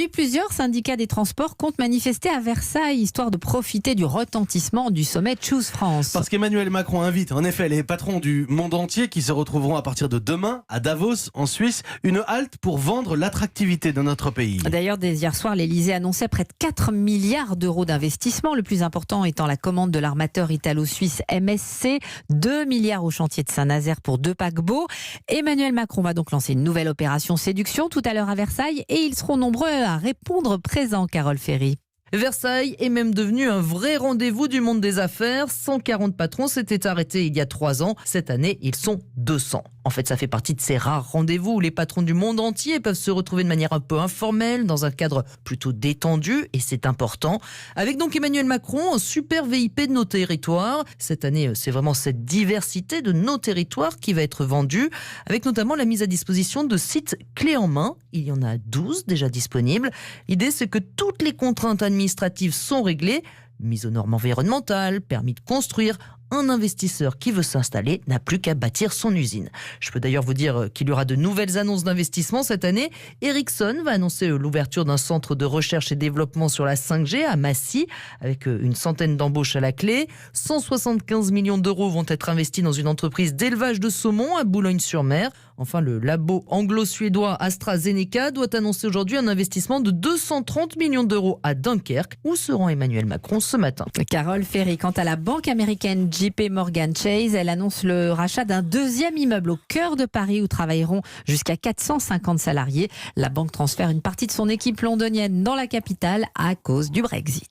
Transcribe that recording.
Plusieurs syndicats des transports comptent manifester à Versailles, histoire de profiter du retentissement du sommet Choose France. Parce qu'Emmanuel Macron invite en effet les patrons du monde entier qui se retrouveront à partir de demain à Davos, en Suisse, une halte pour vendre l'attractivité de notre pays. D'ailleurs, dès hier soir, l'Elysée annonçait près de 4 milliards d'euros d'investissement, le plus important étant la commande de l'armateur italo-suisse MSC, 2 milliards au chantier de Saint-Nazaire pour 2 paquebots. Emmanuel Macron va donc lancer une nouvelle opération séduction tout à l'heure à Versailles et ils seront nombreux à répondre présent, Carole Ferry. Versailles est même devenu un vrai rendez-vous du monde des affaires. 140 patrons s'étaient arrêtés il y a 3 ans. Cette année, ils sont 200. En fait, ça fait partie de ces rares rendez-vous où les patrons du monde entier peuvent se retrouver de manière un peu informelle, dans un cadre plutôt détendu, et c'est important. Avec donc Emmanuel Macron, un super VIP de nos territoires. Cette année, c'est vraiment cette diversité de nos territoires qui va être vendue, avec notamment la mise à disposition de sites clés en main. Il y en a 12 déjà disponibles. L'idée, c'est que toutes les contraintes administratives sont réglées. Mise aux normes environnementales, permis de construire. Un investisseur qui veut s'installer n'a plus qu'à bâtir son usine. Je peux d'ailleurs vous dire qu'il y aura de nouvelles annonces d'investissement cette année. Ericsson va annoncer l'ouverture d'un centre de recherche et développement sur la 5G à Massy, avec une centaine d'embauches à la clé. 175 millions d'euros vont être investis dans une entreprise d'élevage de saumon à Boulogne-sur-Mer. Enfin, le labo anglo-suédois AstraZeneca doit annoncer aujourd'hui un investissement de 230 millions d'euros à Dunkerque, où se rend Emmanuel Macron ce matin. Carole Ferry, quant à la banque américaine JP Morgan Chase, elle annonce le rachat d'un deuxième immeuble au cœur de Paris où travailleront jusqu'à 450 salariés. La banque transfère une partie de son équipe londonienne dans la capitale à cause du Brexit.